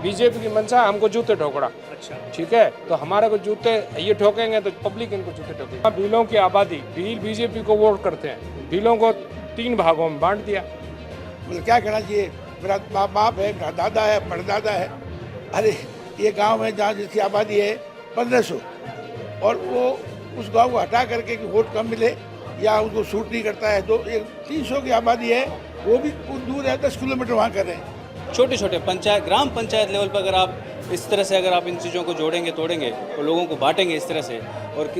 BJP की मंशा हमको जूते ठोकड़ा। अच्छा, ठीक है, तो हमारे को जूते ये ठोकेंगे तो पब्लिक इनको जूते ठोकेगी। भीलों की आबादी, भील बीजेपी को वोट करते हैं, भीलों को 3 भागों में बांट दिया। मतलब क्या कहना चाहिए, मेरा बाप है, दादा है, परदादा है। अरे ये गांव है जहाँ जिसकी आबादी है 1500 और वो उस गांव को हटा करके कि वोट कम मिले या उसको सूट नहीं करता है, तो ये 300 की आबादी है, वो भी दूर है, 10 किलोमीटर वहाँ कर रहे हैं। छोटे छोटे पंचायत, ग्राम पंचायत लेवल पर अगर आप इस तरह से अगर आप इन चीज़ों को जोड़ेंगे तोड़ेंगे और लोगों को बांटेंगे इस तरह से और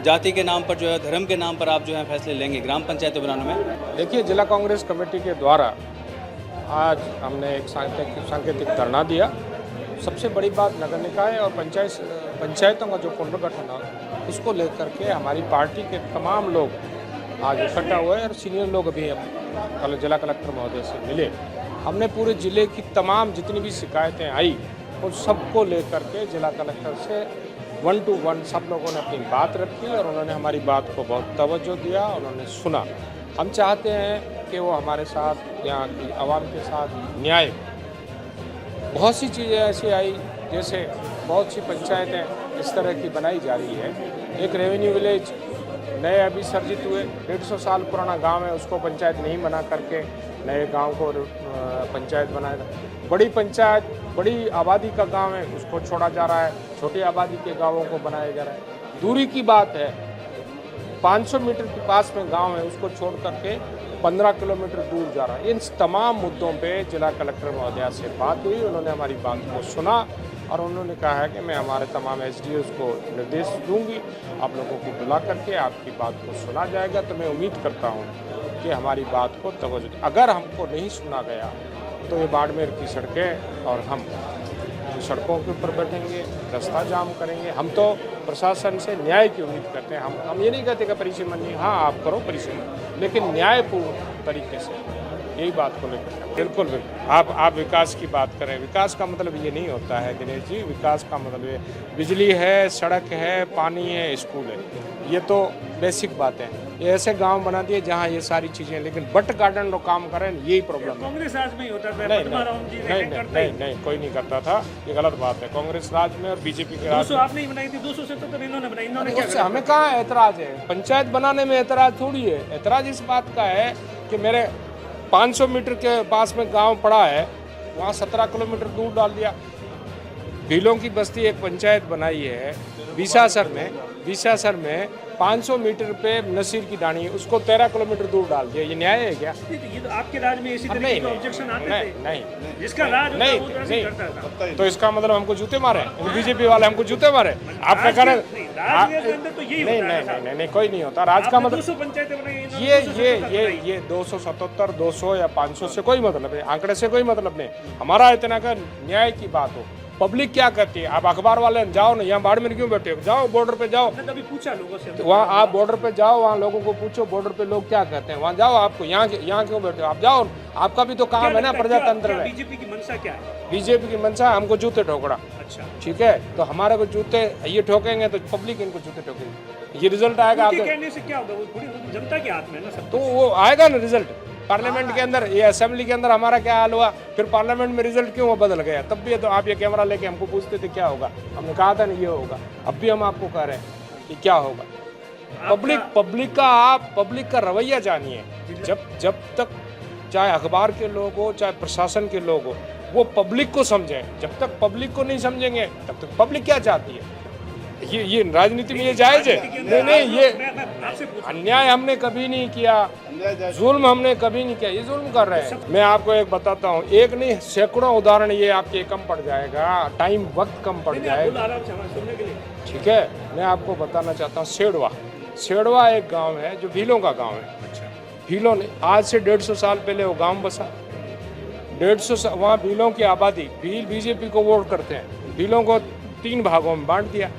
जाति के नाम पर जो है, धर्म के नाम पर आप जो है फैसले लेंगे ग्राम पंचायत बनाने में। देखिए, जिला कांग्रेस कमेटी के द्वारा आज हमने एक सांकेतिक धरना दिया। सबसे बड़ी बात नगर निकाय और पंचायतों का जो पुनर्गठन है उसको लेकर के हमारी पार्टी के तमाम लोग आज इकट्ठा हुए और सीनियर लोग अभी कल जिला कलेक्टर महोदय से मिले। हमने पूरे ज़िले की तमाम जितनी भी शिकायतें आई उन सबको लेकर के जिला कलेक्टर से 1 to 1 सब लोगों ने अपनी बात रखी और उन्होंने हमारी बात को बहुत तवज्जो दिया, उन्होंने सुना। हम चाहते हैं कि वो हमारे साथ, यहाँ की आवाम के साथ न्याय। बहुत सी चीज़ें ऐसी आई, जैसे बहुत सी पंचायतें इस तरह की बनाई जा रही है। एक रेवेन्यू विलेज नए अभी सर्जित हुए, 150 साल पुराना गांव है, उसको पंचायत नहीं बना करके नए गांव को पंचायत बनाएगा। बड़ी पंचायत, बड़ी आबादी का गांव है, उसको छोड़ा जा रहा है, छोटी आबादी के गांवों को बनाया जा रहा है। दूरी की बात है, 500 मीटर के पास में गांव है, उसको छोड़ करके 15 किलोमीटर दूर जा रहा है। इन तमाम मुद्दों पे जिला कलेक्टर महोदया से बात हुई, उन्होंने हमारी बात को सुना और उन्होंने कहा है कि मैं हमारे तमाम एसडीओस को निर्देश दूंगी, आप लोगों को बुला करके आपकी बात को सुना जाएगा। तो मैं उम्मीद करता हूँ कि हमारी बात को तवज्जो, अगर हमको नहीं सुना गया तो ये बाड़मेर की सड़कें और हम सड़कों के ऊपर बैठेंगे, रास्ता जाम करेंगे। हम तो प्रशासन से न्याय की उम्मीद करते हैं। हम ये नहीं कहते कि परिसीमन नहीं, हाँ आप करो परिसीमन, लेकिन न्यायपूर्ण तरीके से, यही बात को लेकर। बिल्कुल बिल्कुल, आप विकास की बात करें। विकास का मतलब ये नहीं होता है दिनेश जी, विकास का मतलब ये बिजली है, सड़क है, पानी है, स्कूल है, ये तो बेसिक बातें हैं। ये ऐसे गांव बना दिए जहां ये सारी चीज़ें, लेकिन बट गार्डन लोग काम कर रहे हैं, यही प्रॉब्लम है। कांग्रेस राज में ही होता था, नहीं, कोई नहीं करता था, ये गलत बात है। कांग्रेस राज में और बीजेपी के राज 200 आपने ही बनाई थी, 277 इन्होंने बनाई। इन्होंने क्या में हमें कहाँ एतराज़ है? पंचायत बनाने में एतराज़ थोड़ी है। एतराज़ इस बात का है कि मेरे 500 मीटर के पास में गांव पड़ा है, वहाँ 17 किलोमीटर दूर डाल दिया। भीलों की बस्ती एक पंचायत बनाई है बीसासर में 500 मीटर पे नसीर की डाणी, उसको 13 किलोमीटर दूर डाल दिया। ये न्याय है क्या? ये तो आपके राज में इसी तरह के ऑब्जेक्शन आते थे। नहीं, जिसका राज होता है वो ऐसे ही करता था। तो इसका मतलब हमको जूते मारे, बीजेपी वाले हमको जूते मारे। आपने कहा राज के अंदर तो यही होता है। नहीं, कोई नहीं होता। राज का मतलब 200 पंचायतें बनाई, ये 277, 200 या 500 से कोई मतलब नहीं, आंकड़े से कोई मतलब नहीं। हमारा इतना का न्याय की बात हो। पब्लिक क्या कहती है? आप अखबार वाले जाओ ना, यहाँ बाड़मेर क्यों बैठे हो? जाओ बॉर्डर पे जाओ, कभी पूछा लोगों से, तो वहाँ आप बॉर्डर पे जाओ, वहाँ लोगों को पूछो बॉर्डर पे लोग क्या कहते हैं, वहाँ जाओ। आपको यहाँ क्यों बैठे हो? आप जाओ, आपका भी तो काम है ना प्रजातंत्र में। बीजेपी की मंशा क्या है? बीजेपी की मंशा हमको जूते ठोकड़ा। अच्छा, ठीक है, तो हमारे को जूते ये ठोकेंगे तो पब्लिक इनको जूते ठोकेगी। ये रिजल्ट आएगा आपके कहने से क्या होगा? वो पूरी जनता के हाथ में है ना सब। तो वो आएगा ना रिजल्ट। पार्लियामेंट के अंदर, ये असेंबली के अंदर हमारा क्या हाल हुआ, फिर पार्लियामेंट में रिजल्ट क्यों बदल गया? तब भी तो आप ये कैमरा लेके हमको पूछते थे क्या होगा, हमने कहा था नहीं ये होगा। अब भी हम आपको कह रहे हैं कि क्या होगा। पब्लिक का रवैया जानिए। जब तक चाहे अखबार के लोग हो, चाहे प्रशासन के लोग हो, वो पब्लिक को समझें। जब तक पब्लिक को नहीं समझेंगे तब तक पब्लिक क्या चाहती है? ये राजनीति में ये जायज है? नहीं, ये अन्याय हमने कभी नहीं किया, जुल्म हमने कभी नहीं किया। ये जुल्म कर रहे हैं। मैं आपको एक बताता हूँ, एक नहीं सैकड़ों उदाहरण, ये आपके कम पड़ जाएगा, टाइम वक्त कम पड़ जाएगा। ठीक है, मैं आपको बताना चाहता हूँ, सेड़वा एक गांव है जो भीलों का गांव है। भीलों ने आज से 150 साल पहले वो गांव बसा। 150 वहाँ भीलों की आबादी, भील बीजेपी को वोट करते हैं, भीलों को 3 भागों में बांट दिया।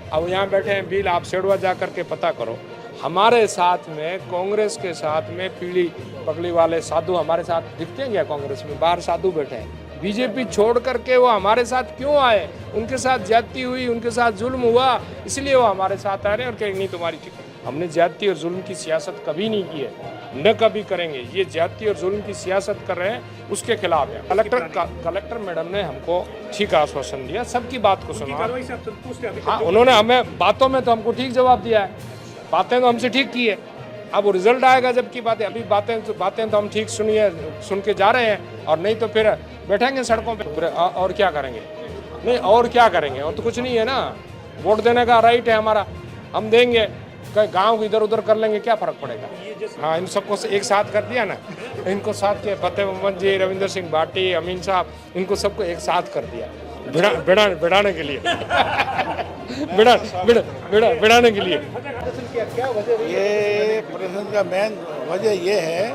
अब यहाँ बैठे हैं भील, आप सेड़वा जा करके पता करो। हमारे साथ में, कांग्रेस के साथ में पीली पगड़ी वाले साधु हमारे साथ दिखते हैं क्या? कांग्रेस में बाहर साधु बैठे हैं। बीजेपी छोड़ करके वो हमारे साथ क्यों आए? उनके साथ ज्यादती हुई, उनके साथ जुल्म हुआ, इसलिए वो हमारे साथ आ रहे हैं और कहेंगे नहीं तुम्हारी ठीक। हमने ज्यादती और जुल्म की सियासत कभी नहीं की है। न कभी करेंगे। ये जाति और जुल्म की सियासत कर रहे हैं, उसके खिलाफ है। कलेक्टर मैडम ने हमको ठीक आश्वासन दिया, सबकी बात को सुना। कार्रवाई से आप संतुष्ट हैं? हाँ, उन्होंने हमें बातों में तो हमको ठीक जवाब दिया है, बातें तो हमसे ठीक की है। अब वो रिजल्ट आएगा जब की बातें, अभी बातें तो हम ठीक सुन के जा रहे हैं, और नहीं तो फिर बैठेंगे सड़कों पे और क्या करेंगे। नहीं, और क्या करेंगे, और तो कुछ नहीं है ना। वोट देने का राइट है हमारा, हम देंगे। कहीं गांव इधर उधर कर लेंगे, क्या फर्क पड़ेगा। हाँ, इन सबको एक साथ कर दिया ना, इनको साथ किया, फतेह मोहम्मद जी, रविंदर सिंह भाटी, अमीन साहब, इनको सबको एक साथ कर दिया बिड़ाने के लिए बिड़ाने के लिए। ये प्रदर्शन का मेन वजह ये है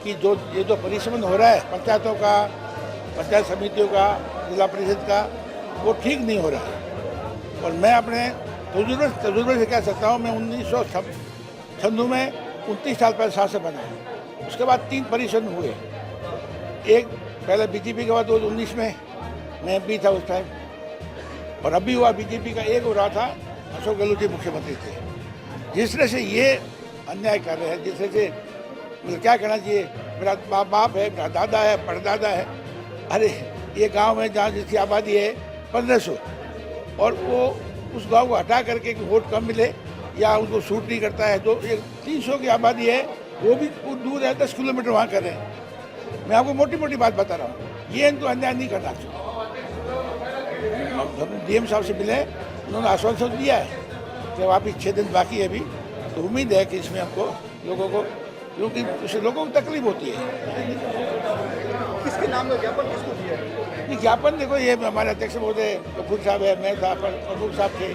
कि ये जो परिश्रम हो रहा है पंचायतों का, पंचायत समितियों का, जिला परिषद का, वो ठीक नहीं हो रहा है। और मैं अपने तजुर्बे से कह सकता हूँ, मैं 1996 में 29 साल पहले शासक बना। उसके बाद 3 परिश्रम हुए। एक पहले बीजेपी के बाद 2019 में मैं भी था उस टाइम, और अभी हुआ बीजेपी का एक हो रहा था, अशोक गहलोत जी मुख्यमंत्री थे। जिस तरह से ये अन्याय कर रहे हैं, जिस तरह से मतलब क्या कहना चाहिए, मेरा बाप है, मेरा दादा है, परदादा है। अरे ये गांव है जहाँ जिसकी आबादी है 1500, और वो उस गांव को हटा करके कि वोट कम मिले या उनको सूट नहीं करता है, तो ये 300 की आबादी है, वो भी दूर है, 10 किलोमीटर वहाँ कर रहे हैं। मैं आपको मोटी मोटी बात बता रहा हूँ, ये इनको अन्याय नहीं करना चाहिए। हम डीएम साहब से मिले, उन्होंने आश्वासन दिया है कि वापिस 6 दिन बाकी है अभी, तो उम्मीद है कि इसमें हमको लोगों को, क्योंकि उससे लोगों को तकलीफ होती है। किसके नाम का ज्ञापन किसको दिया है? ज्ञापन देखो, ये हमारे अध्यक्ष महोदय कपूर साहब है, मैं था, प्रमुख साहब थे,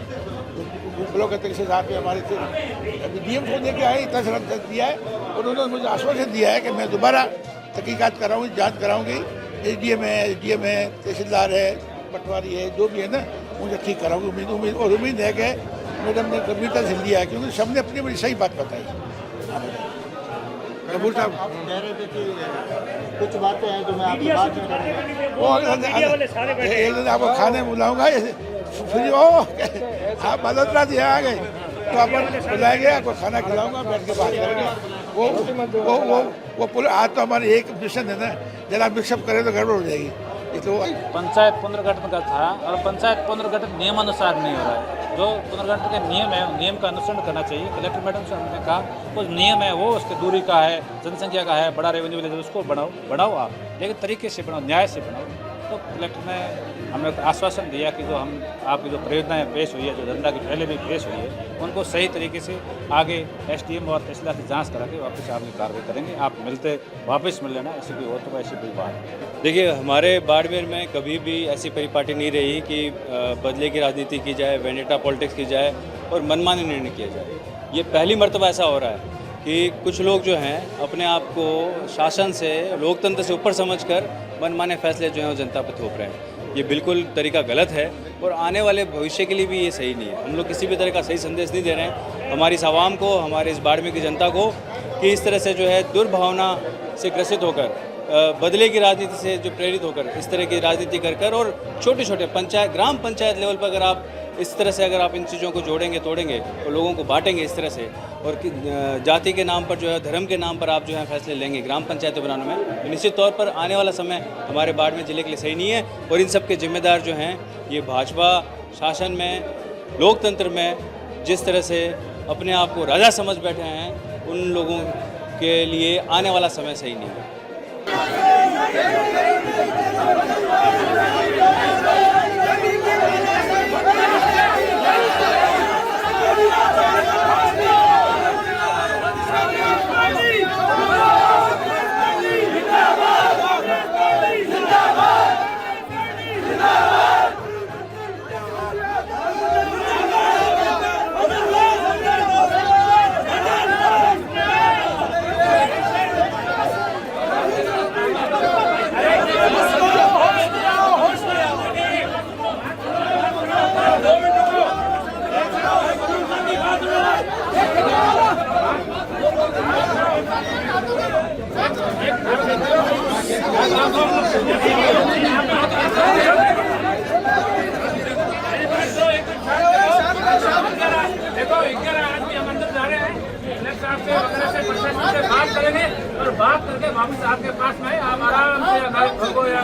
ब्लॉक अध्यक्ष साहब हमारे थे, अभी डीएम को दे के आए, इतना सारा दिया है। और उन्होंने मुझे आश्वासन दिया है कि मैं दोबारा तहकीकात कराऊंगी, जांच कराऊंगी। एसडीएम है, तहसीलदार है, पटवारी है, जो भी है ना, मुझे ठीक कराऊंगी। उम्मीद है कि मैडम ने गंभीरता से लिया है, क्योंकि सबने अपनी बड़ी सही बात बताई। कपूर साहब कह रहे थे कि कुछ बातें हैं जो मैं आपसे बात नहीं करूँगा। एक दिन आपको खाने बुलाऊंगा, फिर आप बदलता दिया आ गए तो अपन बुलाएंगे, आपको खाना खिलाऊंगा, बैठ के बात करेंगे। वो पूरे आज तो हमारे एक मिशन है ना, जरा मिक्सअप करें तो गड़बड़ हो जाएगी। ये तो पंचायत पुनर्गठन का था, और पंचायत पुनर्गठन नियमानुसार नहीं हो रहा है। जो पुनर्गठन के नियम है, नियम का अनुसरण करना चाहिए। कलेक्टर मैडम से हमने कहा कुछ नियम है, वो उसके दूरी का है, जनसंख्या का है, बड़ा रेवेन्यू विलेज, उसको बढ़ाओ आप, लेकिन तरीके से बढ़ाओ, न्याय से बढ़ाओ। तो कलेक्टर ने हमें आश्वासन दिया कि जो हम आपकी जो परियोजनाएँ पेश हुई है, जो धंधा की पहले भी पेश हुई है, उनको सही तरीके से आगे एसडीएम और तहसीलदार से जांच करा के वापस आपकी कार्रवाई करेंगे। आप वापस मिल लेना, ऐसी कोई हो तो ऐसी कोई बात नहीं। देखिए, हमारे बाड़मेर में कभी भी ऐसी परिपाटी नहीं रही कि बदले की राजनीति की जाए, वेंडेटा पॉलिटिक्स की जाए और मनमानी निर्णय किया जाए। ये पहली मर्तबा ऐसा हो रहा है कि कुछ लोग जो हैं अपने आप को शासन से, लोकतंत्र से ऊपर समझकर मनमाने फैसले जो हैं वो जनता पर थोप रहे हैं। ये बिल्कुल तरीका गलत है, और आने वाले भविष्य के लिए भी ये सही नहीं है। हम लोग किसी भी तरह का सही संदेश नहीं दे रहे हैं हमारी इस आवाम को, हमारे इस बाड़मेर की जनता को, कि इस तरह से जो है दुर्भावना से ग्रसित होकर, बदले की राजनीति से जो प्रेरित होकर इस तरह की राजनीति कर और छोटे छोटे ग्राम पंचायत लेवल पर अगर आप इस तरह से अगर आप इन चीज़ों को जोड़ेंगे, तोड़ेंगे, तो लोगों को बांटेंगे इस तरह से, और जाति के नाम पर जो है, धर्म के नाम पर आप जो है फैसले लेंगे ग्राम पंचायतें बनाने में, तो निश्चित तौर पर आने वाला समय हमारे बाड़मेर जिले के लिए सही नहीं है। और इन सब के जिम्मेदार जो हैं ये भाजपा शासन में, लोकतंत्र में जिस तरह से अपने आप को राजा समझ बैठे हैं, उन लोगों के लिए आने वाला समय सही नहीं है। करेंगे और बात करके वापस आपके पास में आप आराम से या घर को या